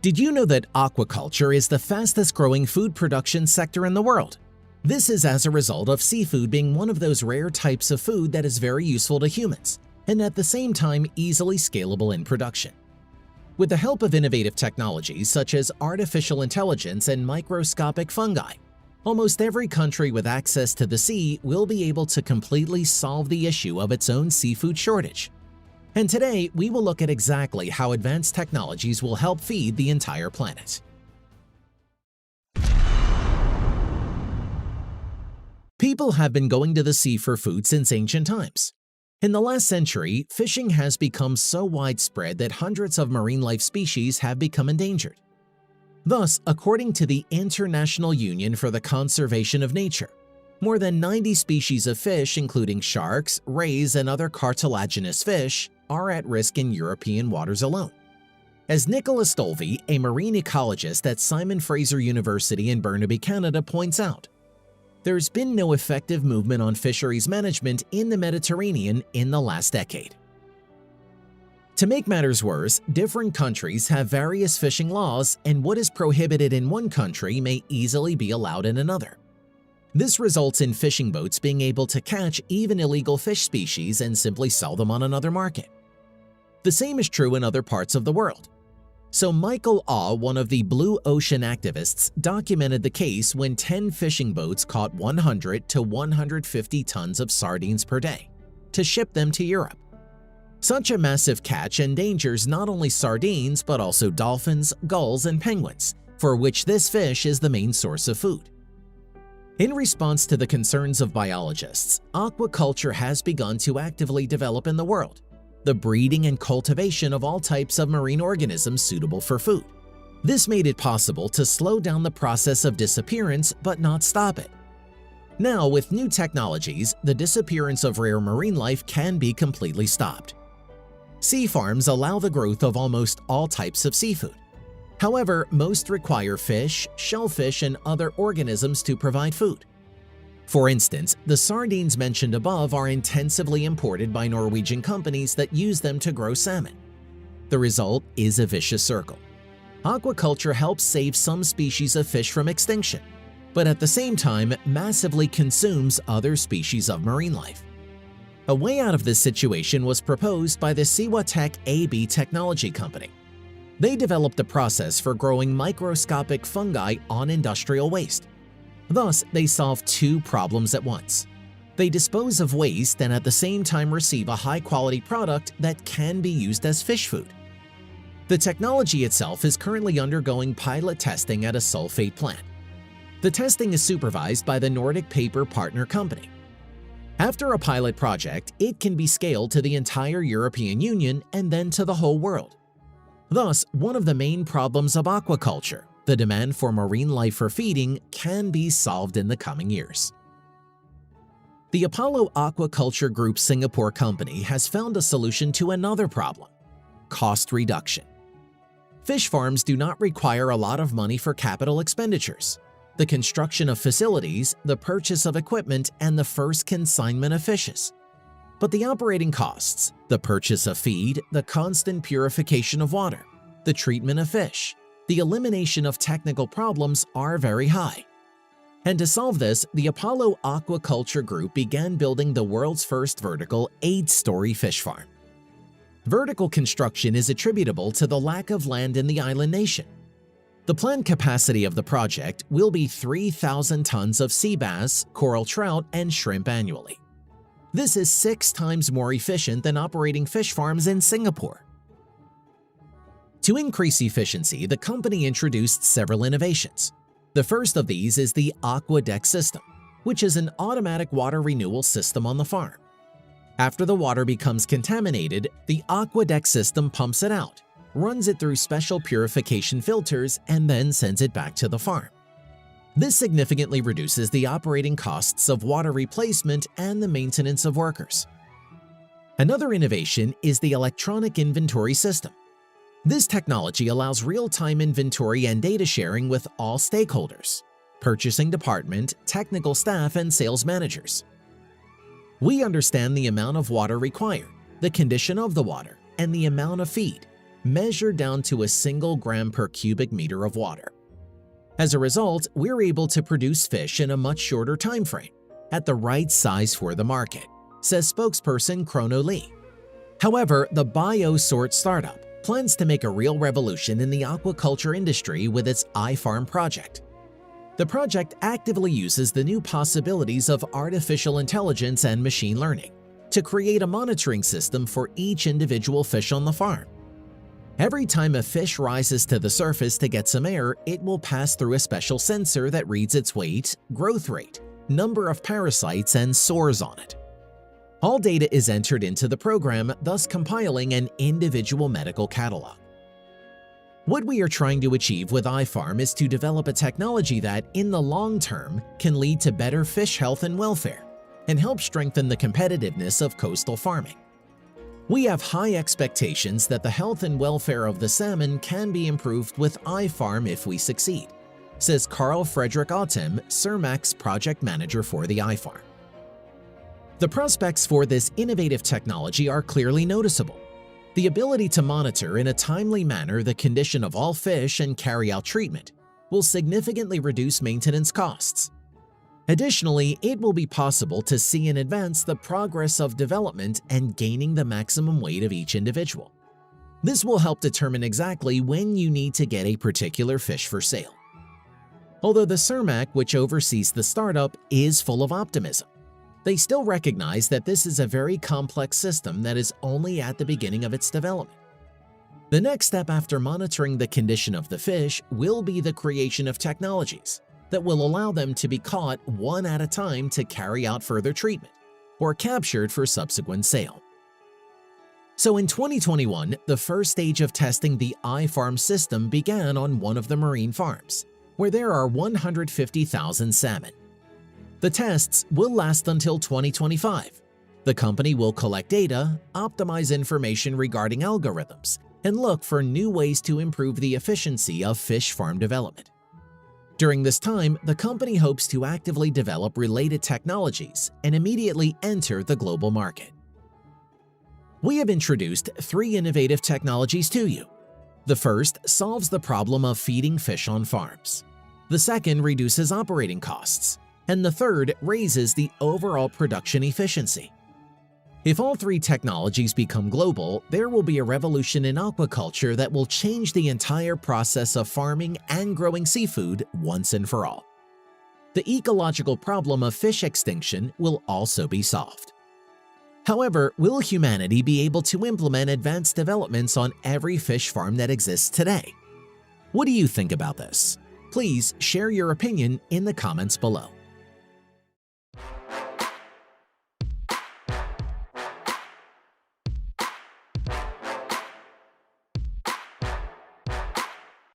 Did you know that aquaculture is the fastest growing food production sector in the world? This is as a result of seafood being one of those rare types of food that is very useful to humans and at the same time easily scalable in production. With the help of innovative technologies such as artificial intelligence and microscopic fungi, almost every country with access to the sea will be able to completely solve the issue of its own seafood shortage. And today, we will look at exactly how advanced technologies will help feed the entire planet. People have been going to the sea for food since ancient times. In the last century, fishing has become so widespread that hundreds of marine life species have become endangered. Thus, according to the International Union for the Conservation of Nature, more than 90 species of fish, including sharks, rays, and other cartilaginous fish, are at risk in European waters alone. As Nicholas Stolve, a marine ecologist at Simon Fraser University in Burnaby, Canada, points out, there's been no effective movement on fisheries management in the Mediterranean in the last decade. To make matters worse, different countries have various fishing laws, and what is prohibited in one country may easily be allowed in another. This results in fishing boats being able to catch even illegal fish species and simply sell them on another market. The same is true in other parts of the world. So Michael Aw, one of the Blue Ocean activists, documented the case when 10 fishing boats caught 100 to 150 tons of sardines per day to ship them to Europe. Such a massive catch endangers not only sardines but also dolphins, gulls, and penguins, for which this fish is the main source of food. In response to the concerns of biologists, aquaculture has begun to actively develop in the world, the breeding and cultivation of all types of marine organisms suitable for food. This made it possible to slow down the process of disappearance but not stop it. Now, with new technologies, the disappearance of rare marine life can be completely stopped. Sea farms allow the growth of almost all types of seafood. However, most require fish, shellfish, and other organisms to provide food. For instance, the sardines mentioned above are intensively imported by Norwegian companies that use them to grow salmon. The result is a vicious circle. Aquaculture helps save some species of fish from extinction, but at the same time massively consumes other species of marine life. A way out of this situation was proposed by the Siwatech AB technology company. They developed a process for growing microscopic fungi on industrial waste. Thus, they solve two problems at once. They dispose of waste and at the same time receive a high-quality product that can be used as fish food. The technology itself is currently undergoing pilot testing at a sulfate plant. The testing is supervised by the Nordic Paper Partner Company. After a pilot project, it can be scaled to the entire European Union and then to the whole world. Thus, one of the main problems of aquaculture, the demand for marine life for feeding, can be solved in the coming years. The Apollo Aquaculture Group Singapore company has found a solution to another problem: cost reduction. Fish farms do not require a lot of money for capital expenditures, the construction of facilities, the purchase of equipment, and the first consignment of fishes. But the operating costs, the purchase of feed, the constant purification of water, the treatment of fish, the elimination of technical problems are very high. And to solve this, the Apollo Aquaculture Group began building the world's first vertical 8-story fish farm. Vertical construction is attributable to the lack of land in the island nation. The planned capacity of the project will be 3,000 tons of sea bass, coral trout, and shrimp annually. This is 6 times more efficient than operating fish farms in Singapore. To increase efficiency, the company introduced several innovations. The first of these is the AquaDeck system, which is an automatic water renewal system on the farm. After the water becomes contaminated, the AquaDeck system pumps it out, runs it through special purification filters, and then sends it back to the farm. This significantly reduces the operating costs of water replacement and the maintenance of workers. Another innovation is the electronic inventory system. This technology allows real-time inventory and data sharing with all stakeholders: purchasing department, technical staff, and sales managers. We understand the amount of water required, the condition of the water, and the amount of feed, measured down to a single gram per cubic meter of water. As a result, we're able to produce fish in a much shorter time frame, at the right size for the market, says spokesperson Chrono Lee. However, the BioSort startup plans to make a real revolution in the aquaculture industry with its iFarm project. The project actively uses the new possibilities of artificial intelligence and machine learning to create a monitoring system for each individual fish on the farm. Every time a fish rises to the surface to get some air, it will pass through a special sensor that reads its weight, growth rate, number of parasites, and sores on it. All data is entered into the program, thus compiling an individual medical catalog. What we are trying to achieve with iFarm is to develop a technology that, in the long term, can lead to better fish health and welfare and help strengthen the competitiveness of coastal farming. We have high expectations that the health and welfare of the salmon can be improved with iFarm if we succeed, says Carl Frederick Autumn, Cermaq's project manager for the iFarm. The prospects for this innovative technology are clearly noticeable. The ability to monitor in a timely manner the condition of all fish and carry out treatment will significantly reduce maintenance costs. Additionally, it will be possible to see in advance the progress of development and gaining the maximum weight of each individual. This will help determine exactly when you need to get a particular fish for sale. Although the Cermaq, which oversees the startup, is full of optimism, they still recognize that this is a very complex system that is only at the beginning of its development. The next step after monitoring the condition of the fish will be the creation of technologies that will allow them to be caught one at a time to carry out further treatment or captured for subsequent sale. So in 2021, the first stage of testing the iFarm system began on one of the marine farms, where there are 150,000 salmon. The tests will last until 2025. The company will collect data, optimize information regarding algorithms, and look for new ways to improve the efficiency of fish farm development. During this time, the company hopes to actively develop related technologies and immediately enter the global market. We have introduced 3 innovative technologies to you. The first solves the problem of feeding fish on farms. The second reduces operating costs. And the third raises the overall production efficiency. If all 3 technologies become global, there will be a revolution in aquaculture that will change the entire process of farming and growing seafood once and for all. The ecological problem of fish extinction will also be solved. However, will humanity be able to implement advanced developments on every fish farm that exists today? What do you think about this? Please share your opinion in the comments below.